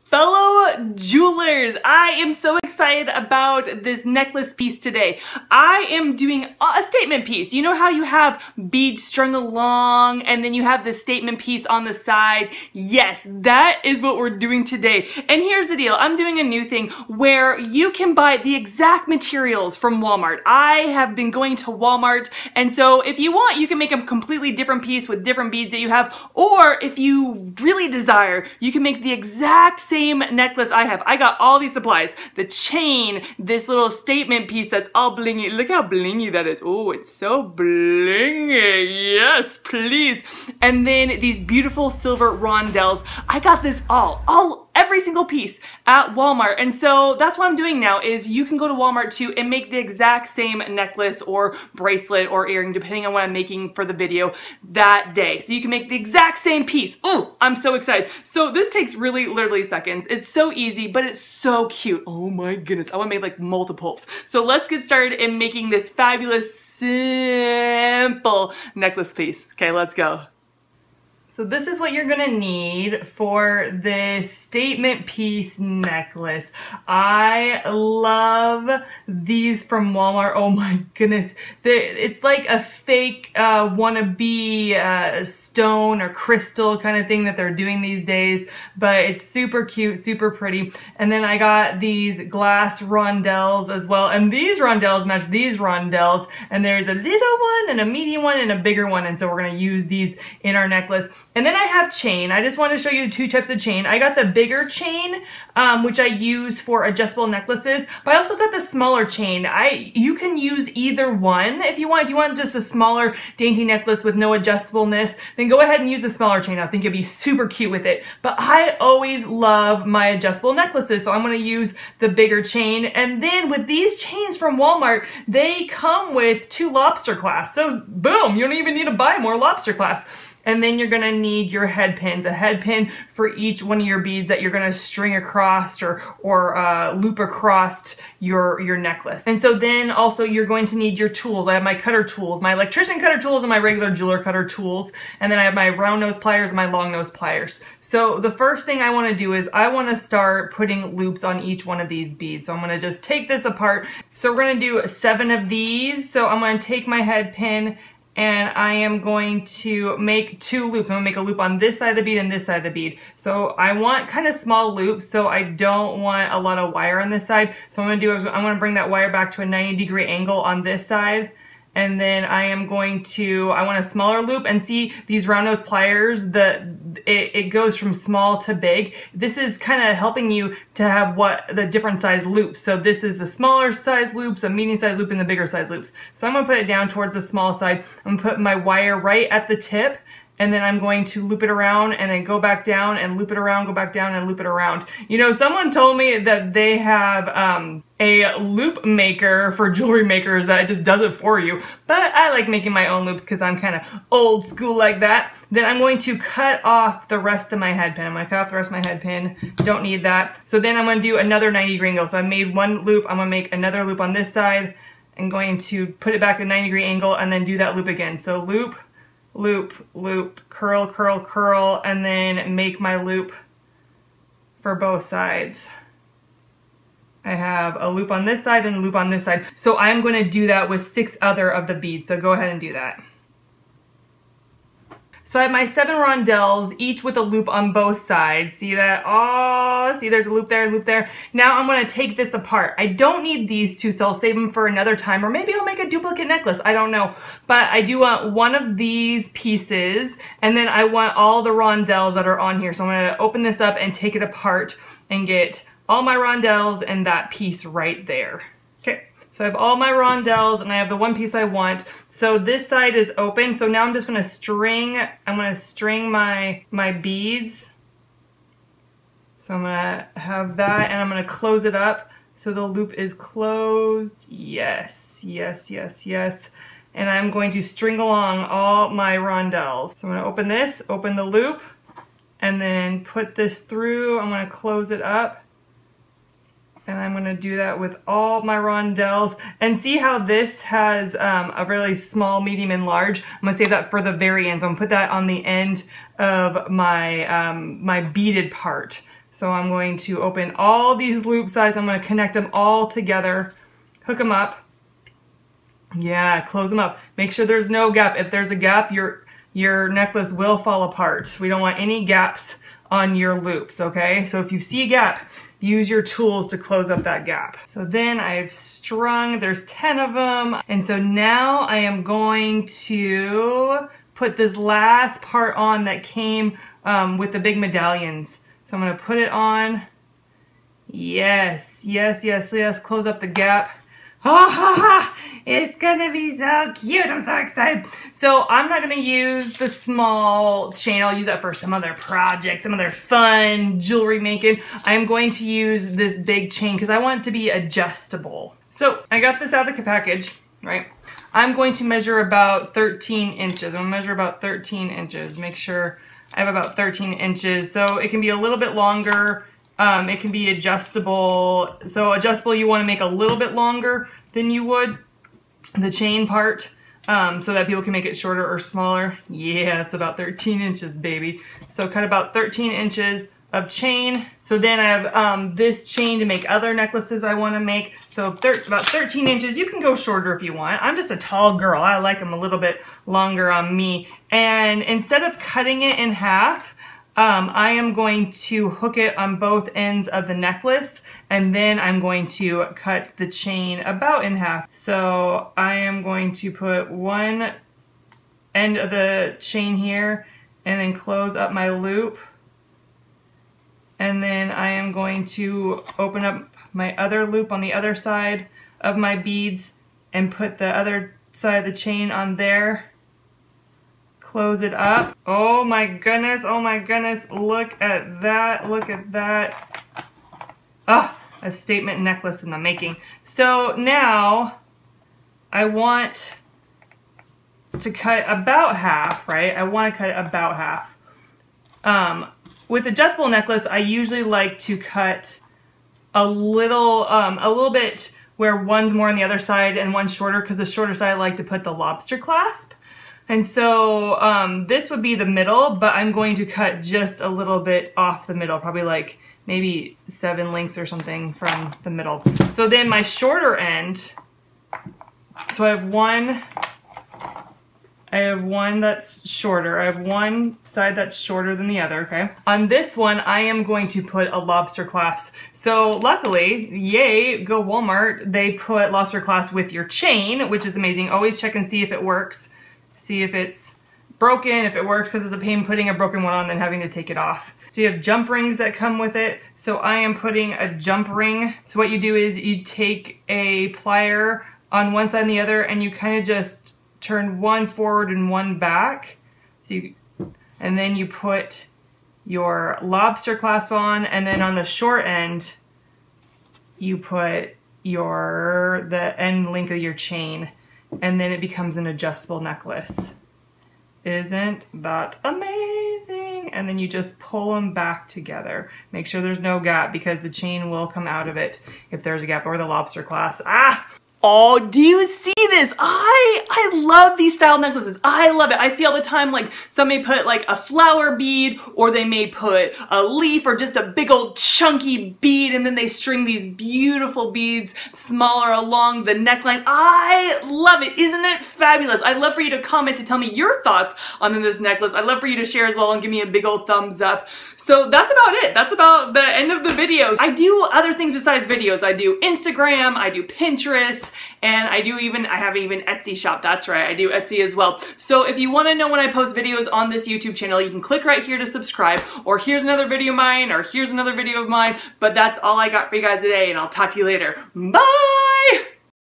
Fellow jewelers, I am so excited about this necklace piece today. I am doing a statement piece. You know how you have beads strung along and then you have the statement piece on the side? Yes, that is what we're doing today. And here's the deal. I'm doing a new thing where you can buy the exact materials from Walmart. I have been going to Walmart, and so if you want, you can make a completely different piece with different beads that you have, or if you really desire, you can make the exact same necklace I have. I got all these supplies. The chain, this little statement piece that's all blingy. Look how blingy that is. Oh, it's so blingy. Yes, please. And then these beautiful silver rondelles. I got this every single piece at Walmart. And so that's what I'm doing now is you can go to Walmart too and make the exact same necklace or bracelet or earring, depending on what I'm making for the video that day. So you can make the exact same piece. Oh, I'm so excited. So this takes literally seconds. It's so easy, but it's so cute. Oh my goodness. I want to make like multiples. So let's get started in making this fabulous, simple necklace piece. Okay, let's go. So this is what you're gonna need for this statement piece necklace. I love these from Walmart. Oh my goodness. It's like a fake wannabe stone or crystal kind of thing that they're doing these days, but it's super cute, super pretty. And then I got these glass rondelles as well. And these rondelles match these rondelles. And there's a little one and a medium one and a bigger one. And so we're gonna use these in our necklace. And then I have chain. I just want to show you two types of chain. I got the bigger chain, which I use for adjustable necklaces, but I also got the smaller chain. You can use either one if you want. If you want just a smaller dainty necklace with no adjustableness, then go ahead and use the smaller chain. I think it'd be super cute with it. But I always love my adjustable necklaces, so I'm going to use the bigger chain. And then with these chains from Walmart, they come with 2 lobster clasps. So boom, you don't even need to buy more lobster clasps. And then you're gonna need your head pins, a head pin for each one of your beads that you're gonna string across or loop across your necklace. And so then also you're going to need your tools. I have my cutter tools, my electrician cutter tools and my regular jeweler cutter tools. And then I have my round nose pliers and my long nose pliers. So the first thing I wanna do is I wanna start putting loops on each one of these beads. So I'm gonna just take this apart. So we're gonna do 7 of these. So I'm gonna take my head pin and I am going to make 2 loops. I'm gonna make a loop on this side of the bead and this side of the bead. So I want kind of small loops, so I don't want a lot of wire on this side. So what I'm gonna do is I'm gonna bring that wire back to a 90-degree angle on this side. And then I want a smaller loop, and see these round nose pliers, it goes from small to big. This is kind of helping you to have the different size loops. So this is the smaller size loops, a medium size loop, and the bigger size loops. So I'm gonna put it down towards the small side. I'm gonna put my wire right at the tip, and then I'm going to loop it around and then go back down and loop it around, go back down and loop it around. You know, someone told me that they have a loop maker for jewelry makers that just does it for you, but I like making my own loops because I'm kind of old school like that. Then I'm going to cut off the rest of my head pin. I'm going to cut off the rest of my head pin. Don't need that. So then I'm going to do another 90-degree angle. So I made 1 loop. I'm going to make another loop on this side. I'm going to put it back at a 90-degree angle and then do that loop again. So loop, loop, loop, curl, curl, curl, and then make my loop for both sides. I have a loop on this side and a loop on this side. So I'm going to do that with 6 other of the beads. So go ahead and do that. So I have my 7 rondelles, each with a loop on both sides. See that? Oh, see there's a loop there, loop there. Now I'm gonna take this apart. I don't need these 2, so I'll save them for another time, or maybe I'll make a duplicate necklace, I don't know. But I do want one of these pieces, and then I want all the rondelles that are on here. So I'm gonna open this up and take it apart and get all my rondelles and that piece right there. Okay. So I have all my rondelles and I have the one piece I want. So this side is open. So now I'm just gonna string my beads. So I'm gonna have that and I'm gonna close it up so the loop is closed. Yes, yes, yes, yes. And I'm going to string along all my rondelles. So I'm gonna open this, open the loop, and then put this through. I'm gonna close it up. And I'm gonna do that with all my rondelles. And see how this has a really small, medium, and large? I'm gonna save that for the very end. So I'm gonna put that on the end of my, my beaded part. So I'm going to open all these loop sides. I'm going to connect them all together, hook them up. Yeah, close them up. Make sure there's no gap. If there's a gap, your necklace will fall apart. We don't want any gaps on your loops, okay? So if you see a gap, use your tools to close up that gap. So then I've strung, there's 10 of them. And so now I am going to put this last part on that came with the big medallions. So I'm gonna put it on. Yes, yes, yes, yes, close up the gap. Ha ha ha! It's gonna be so cute. I'm so excited. So I'm not gonna use the small chain. I'll use that for some other projects, some other fun jewelry making. I'm going to use this big chain because I want it to be adjustable. So I got this out of the package, right? I'm going to measure about 13 inches. I'm gonna measure about 13 inches. Make sure I have about 13 inches. So it can be a little bit longer. It can be adjustable. So adjustable, you want to make a little bit longer than you would the chain part, so that people can make it shorter or smaller. Yeah, it's about 13 inches, baby. So cut about 13 inches of chain. So then I have this chain to make other necklaces I want to make. So about 13 inches. You can go shorter if you want. I'm just a tall girl. I like them a little bit longer on me. And instead of cutting it in half, I am going to hook it on both ends of the necklace, and then I'm going to cut the chain about in half. So I am going to put one end of the chain here and then close up my loop. And then I am going to open up my other loop on the other side of my beads and put the other side of the chain on there. Close it up. Oh my goodness, look at that, look at that. Ah, a statement necklace in the making. So now I want to cut about half, right? I want to cut about half. With adjustable necklace, I usually like to cut a little bit where one's more on the other side and one's shorter, because the shorter side I like to put the lobster clasp. And so this would be the middle, but I'm going to cut just a little bit off the middle, probably like maybe 7 lengths or something from the middle. So then my shorter end, so I have one that's shorter. I have one side that's shorter than the other, okay? On this one, I am going to put a lobster clasp. So luckily, yay, go Walmart, they put lobster clasp with your chain, which is amazing. Always check and see if it works. See if it's broken, if it works, because it's a pain putting a broken one on and then having to take it off. So you have jump rings that come with it. So I am putting a jump ring. So what you do is you take a plier on one side and the other, and you kind of just turn one forward and one back. And then you put your lobster clasp on, and then on the short end, you put the end link of your chain. And then it becomes an adjustable necklace. Isn't that amazing? And then you just pull them back together. Make sure there's no gap, because the chain will come out of it if there's a gap, or the lobster clasp. Ah! Oh, do you see this? I love these style necklaces. I love it. I see all the time, like, some may put like a flower bead, or they may put a leaf, or just a big old chunky bead, and then they string these beautiful beads smaller along the neckline. I love it. Isn't it fabulous? I'd love for you to comment to tell me your thoughts on this necklace. I'd love for you to share as well and give me a big old thumbs up. So that's about it. That's about the end of the video. I do other things besides videos. I do Instagram, I do Pinterest, and I have even Etsy shop. That's right, I do Etsy as well. So if you want to know when I post videos on this YouTube channel, you can click right here to subscribe, or here's another video of mine, or here's another video of mine. But that's all I got for you guys today, and I'll talk to you later. Bye!